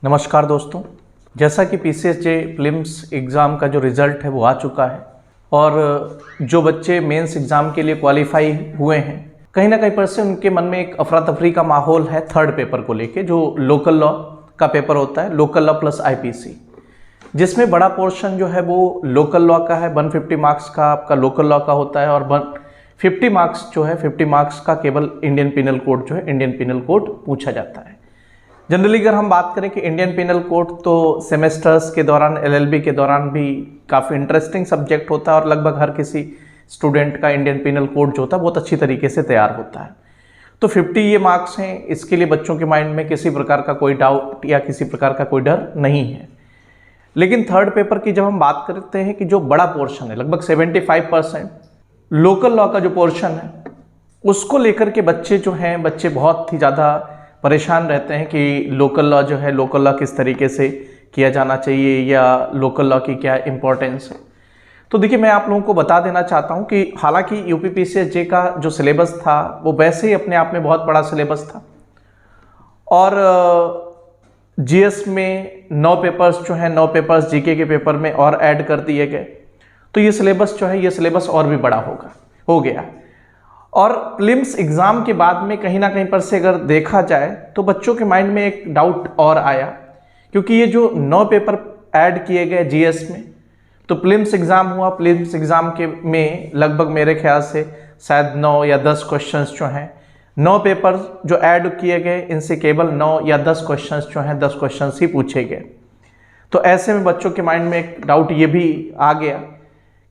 नमस्कार दोस्तों, जैसा कि पीसीएसजे प्रीलिम्स एग्ज़ाम का जो रिज़ल्ट है वो आ चुका है और जो बच्चे मेंस एग्ज़ाम के लिए क्वालिफाई हुए हैं, कहीं ना कहीं पर से उनके मन में एक अफरा तफरी का माहौल है थर्ड पेपर को लेके, जो लोकल लॉ का पेपर होता है, लोकल लॉ प्लस आईपीसी, जिसमें बड़ा पोर्शन जो है वो लोकल लॉ का है। 150 मार्क्स का आपका लोकल लॉ का होता है और 50 मार्क्स जो है 50 मार्क्स का केवल इंडियन पिनल कोड जो है इंडियन पिनल कोड पूछा जाता है। जनरली अगर हम बात करें कि इंडियन पिनल कोड तो सेमेस्टर्स के दौरान एलएलबी के दौरान भी काफ़ी इंटरेस्टिंग सब्जेक्ट होता है और लगभग हर किसी स्टूडेंट का इंडियन पिनल कोड जो होता है बहुत अच्छी तरीके से तैयार होता है। तो 50 ये मार्क्स हैं, इसके लिए बच्चों के माइंड में किसी प्रकार का कोई डाउट या किसी प्रकार का कोई डर नहीं है। लेकिन थर्ड पेपर की जब हम बात करते हैं कि जो बड़ा पोर्शन है, लगभग 75% लोकल लॉ का जो पोर्शन है, उसको लेकर के बच्चे जो हैं बहुत ही ज़्यादा परेशान रहते हैं कि लोकल लॉ जो है, लोकल लॉ किस तरीके से किया जाना चाहिए या लोकल लॉ की क्या इंपॉर्टेंस है। तो देखिए, मैं आप लोगों को बता देना चाहता हूं कि हालांकि यूपीपीसीएसजे का जो सिलेबस था वो वैसे ही अपने आप में बहुत बड़ा सिलेबस था और जीएस में 9 पेपर्स जो हैं, 9 पेपर्स जीके के पेपर में और ऐड कर दिए गए, तो ये सिलेबस जो है, ये सिलेबस और भी बड़ा हो गया। और प्रीलिम्स एग्ज़ाम के बाद में कहीं ना कहीं पर से अगर देखा जाए तो बच्चों के माइंड में एक डाउट और आया, क्योंकि ये जो 9 पेपर ऐड किए गए जीएस में, तो प्रीलिम्स एग्ज़ाम हुआ, प्रीलिम्स एग्ज़ाम के में लगभग मेरे ख्याल से शायद 9 या 10 क्वेश्चंस जो हैं, 9 पेपर जो ऐड किए गए, इनसे केवल 9 या 10 क्वेश्चंस जो हैं, 10 क्वेश्चंस ही पूछे गए। तो ऐसे में बच्चों के माइंड में एक डाउट ये भी आ गया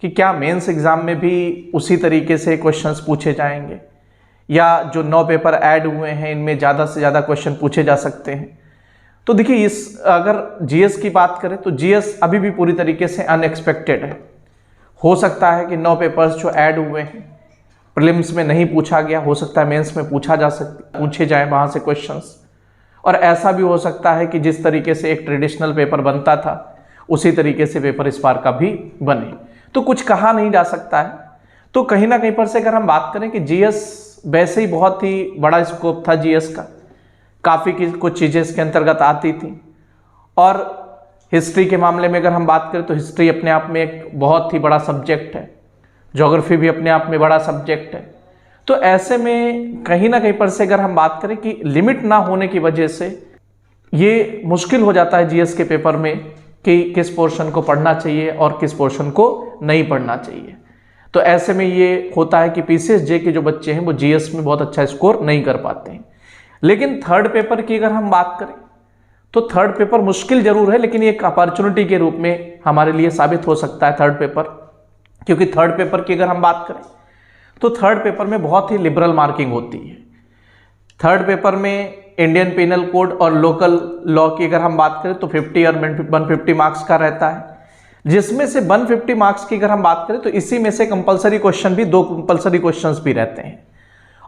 कि क्या मेंस एग्ज़ाम में भी उसी तरीके से क्वेश्चंस पूछे जाएंगे या जो 9 पेपर ऐड हुए हैं इनमें ज़्यादा से ज़्यादा क्वेश्चन पूछे जा सकते हैं। तो देखिए, अगर जीएस की बात करें तो जीएस अभी भी पूरी तरीके से अनएक्सपेक्टेड है। हो सकता है कि 9 पेपर्स जो ऐड हुए हैं प्रीलिम्स में नहीं पूछा गया, हो सकता है मेंस में पूछे जाए वहाँ से क्वेश्चंस, और ऐसा भी हो सकता है कि जिस तरीके से एक ट्रेडिशनल पेपर बनता था उसी तरीके से पेपर इस बार का भी बने। तो कुछ कहा नहीं जा सकता है। तो कहीं ना कहीं पर से अगर हम बात करें कि जीएस वैसे ही बहुत ही बड़ा स्कोप था जीएस का, काफ़ी कुछ चीज़ें इसके अंतर्गत आती थी, और हिस्ट्री के मामले में अगर हम बात करें तो हिस्ट्री अपने आप में एक बहुत ही बड़ा सब्जेक्ट है, ज्योग्राफी भी अपने आप में बड़ा सब्जेक्ट है। तो ऐसे में कहीं ना कहीं पर से अगर हम बात करें कि लिमिट ना होने की वजह से ये मुश्किल हो जाता है जीएस के पेपर में कि किस पोर्शन को पढ़ना चाहिए और किस पोर्शन को नहीं पढ़ना चाहिए। तो ऐसे में ये होता है कि पीसीएसजे के जो बच्चे हैं वो जीएस में बहुत अच्छा स्कोर नहीं कर पाते हैं। लेकिन थर्ड पेपर की अगर हम बात करें तो थर्ड पेपर मुश्किल जरूर है, लेकिन एक अपॉर्चुनिटी के रूप में हमारे लिए साबित हो सकता है थर्ड पेपर, क्योंकि थर्ड पेपर की अगर हम बात करें तो थर्ड पेपर में बहुत ही लिबरल मार्किंग होती है। थर्ड पेपर में इंडियन पिनल कोड और लोकल लॉ की अगर हम बात करें तो 50 और 150 मार्क्स का रहता है, जिसमें से 150 मार्क्स की अगर हम बात करें तो इसी में से कंपलसरी क्वेश्चन भी, 2 कंपलसरी क्वेश्चंस भी रहते हैं।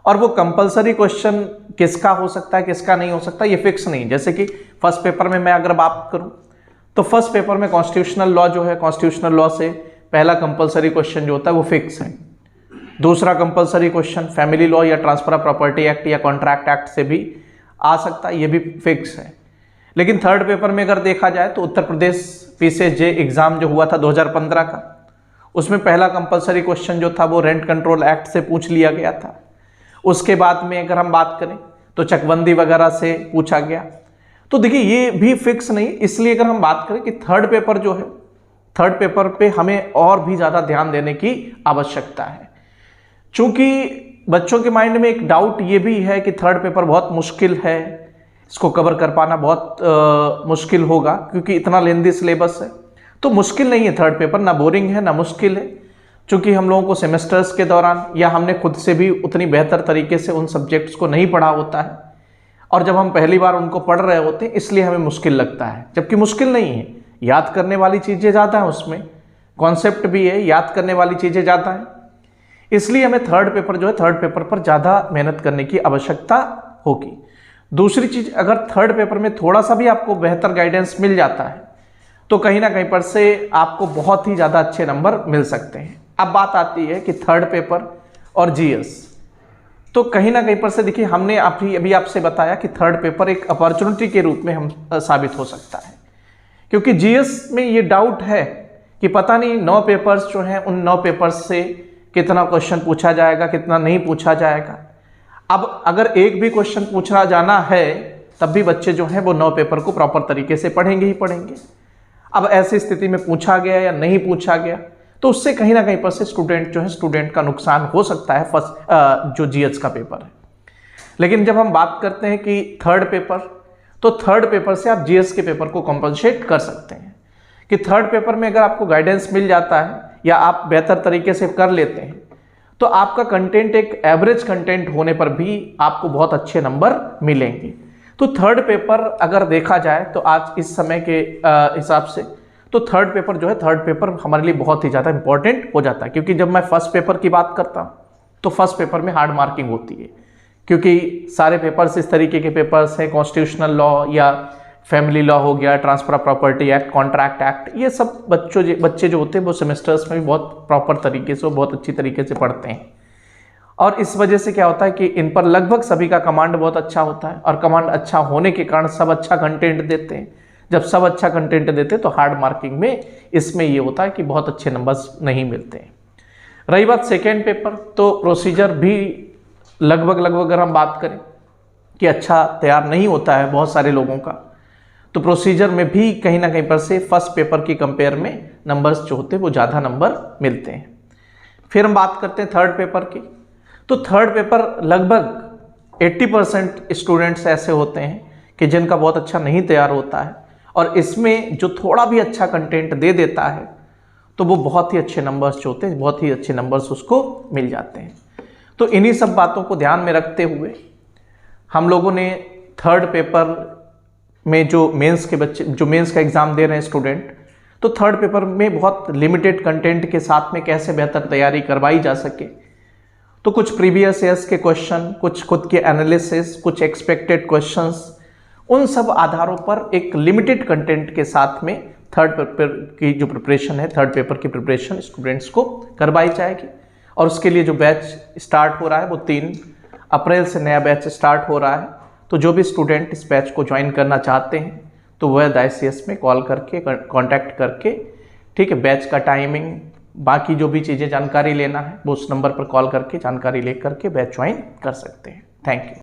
और वो कंपलसरी क्वेश्चन किसका हो सकता है किसका नहीं हो सकता ये फिक्स नहीं। जैसे कि फर्स्ट पेपर में मैं अगर बात करूं तो फर्स्ट पेपर में कॉन्स्टिट्यूशनल लॉ जो है, कॉन्स्टिट्यूशनल लॉ से पहला कंपलसरी क्वेश्चन जो होता है वो फिक्स है। दूसरा कंपलसरी क्वेश्चन फैमिली लॉ या ट्रांसफर ऑफ प्रॉपर्टी एक्ट या कॉन्ट्रैक्ट एक्ट से भी आ सकता है, ये भी फिक्स है। लेकिन थर्ड पेपर में अगर देखा जाए तो उत्तर प्रदेश पीसीएसजे एग्जाम जो हुआ था 2015 का, उसमें पहला कंपलसरी क्वेश्चन जो था वो रेंट कंट्रोल एक्ट से पूछ लिया गया था। उसके बाद में अगर हम बात करें तो चकबंदी वगैरह से पूछा गया। तो देखिए, ये भी फिक्स नहीं, इसलिए अगर हम बात करें कि थर्ड पेपर जो है, थर्ड पेपर पे हमें और भी ज़्यादा ध्यान देने की आवश्यकता है। चूंकि बच्चों के माइंड में एक डाउट ये भी है कि थर्ड पेपर बहुत मुश्किल है, इसको कवर कर पाना बहुत मुश्किल होगा क्योंकि इतना लेंदी सिलेबस है। तो मुश्किल नहीं है थर्ड पेपर, ना बोरिंग है ना मुश्किल है, चूंकि हम लोगों को सेमेस्टर्स के दौरान या हमने खुद से भी उतनी बेहतर तरीके से उन सब्जेक्ट्स को नहीं पढ़ा होता है, और जब हम पहली बार उनको पढ़ रहे होते हैं इसलिए हमें मुश्किल लगता है, जबकि मुश्किल नहीं है। याद करने वाली चीज़ें ज़्यादा हैं, उसमें कॉन्सेप्ट भी है, याद करने वाली चीज़ें ज़्यादा हैं, इसलिए हमें थर्ड पेपर जो है, थर्ड पेपर पर ज़्यादा मेहनत करने की आवश्यकता होगी। दूसरी चीज़, अगर थर्ड पेपर में थोड़ा सा भी आपको बेहतर गाइडेंस मिल जाता है तो कहीं ना कहीं पर से आपको बहुत ही ज़्यादा अच्छे नंबर मिल सकते हैं। अब बात आती है कि थर्ड पेपर और जीएस, तो कहीं ना कहीं पर से देखिए, हमने अभी आपसे बताया कि थर्ड पेपर एक अपॉर्चुनिटी के रूप में हम साबित हो सकता है, क्योंकि जीएस में ये डाउट है कि पता नहीं 9 पेपर्स जो हैं उन 9 पेपर्स से कितना क्वेश्चन पूछा जाएगा, कितना नहीं पूछा जाएगा। अब अगर एक भी क्वेश्चन पूछा जाना है तब भी बच्चे जो हैं वो 9 पेपर को प्रॉपर तरीके से पढ़ेंगे ही पढ़ेंगे। अब ऐसी स्थिति में पूछा गया या नहीं पूछा गया तो उससे कहीं ना कहीं पर से स्टूडेंट का नुकसान हो सकता है फर्स्ट जो जीएस का पेपर है। लेकिन जब हम बात करते हैं कि थर्ड पेपर, तो थर्ड पेपर से आप जीएस के पेपर को कॉम्पनसेट कर सकते हैं कि थर्ड पेपर में अगर आपको गाइडेंस मिल जाता है या आप बेहतर तरीके से कर लेते हैं तो आपका कंटेंट एक एवरेज कंटेंट होने पर भी आपको बहुत अच्छे नंबर मिलेंगे। तो थर्ड पेपर अगर देखा जाए तो आज इस समय के हिसाब से तो थर्ड पेपर हमारे लिए बहुत ही ज़्यादा इंपॉर्टेंट हो जाता है, क्योंकि जब मैं फर्स्ट पेपर की बात करता हूँ तो फर्स्ट पेपर में हार्ड मार्किंग होती है, क्योंकि सारे पेपर्स इस तरीके के पेपर्स हैं, कॉन्स्टिट्यूशनल लॉ या फैमिली लॉ हो गया, transfer of property act, contract act, ये सब बच्चे जो होते हैं वो सेमेस्टर्स में भी बहुत प्रॉपर तरीके से, बहुत अच्छी तरीके से पढ़ते हैं। और इस वजह से क्या होता है कि इन पर लगभग सभी का कमांड बहुत अच्छा होता है, और कमांड अच्छा होने के कारण सब अच्छा कंटेंट देते हैं। जब सब अच्छा कंटेंट देते हैं तो हार्ड मार्किंग में इसमें ये होता है कि बहुत अच्छे नंबर्स नहीं मिलते हैं। रही बात सेकेंड पेपर, तो प्रोसीजर भी लगभग अगर हम बात करें कि अच्छा तैयार नहीं होता है बहुत सारे लोगों का, तो प्रोसीजर में भी कहीं ना कहीं पर से फर्स्ट पेपर की कंपेयर में नंबर्स जो होते हैं वो ज़्यादा नंबर मिलते हैं। फिर हम बात करते हैं थर्ड पेपर की, तो थर्ड पेपर लगभग 80% स्टूडेंट्स ऐसे होते हैं कि जिनका बहुत अच्छा नहीं तैयार होता है, और इसमें जो थोड़ा भी अच्छा कंटेंट दे देता है तो वो बहुत ही अच्छे नंबर्स जो होते हैं, बहुत ही अच्छे नंबर्स उसको मिल जाते हैं। तो इन्हीं सब बातों को ध्यान में रखते हुए हम लोगों ने थर्ड पेपर में जो मेंस का एग्ज़ाम दे रहे हैं स्टूडेंट, तो थर्ड पेपर में बहुत लिमिटेड कंटेंट के साथ में कैसे बेहतर तैयारी करवाई जा सके, तो कुछ प्रीवियस ईयर्स के क्वेश्चन, कुछ खुद के एनालिसिस, कुछ एक्सपेक्टेड क्वेश्चंस, उन सब आधारों पर एक लिमिटेड कंटेंट के साथ में थर्ड पेपर की जो प्रिपरेशन है, थर्ड पेपर की प्रिपरेशन स्टूडेंट्स को करवाई जाएगी। और उसके लिए जो बैच स्टार्ट हो रहा है वो 3 अप्रैल से नया बैच स्टार्ट हो रहा है। तो जो भी स्टूडेंट इस बैच को ज्वाइन करना चाहते हैं तो वह ICS में कॉल करके, कांटेक्ट करके, ठीक है, बैच का टाइमिंग, बाकी जो भी चीज़ें जानकारी लेना है वो उस नंबर पर कॉल करके जानकारी लेकर के बैच ज्वाइन कर सकते हैं। Thank you.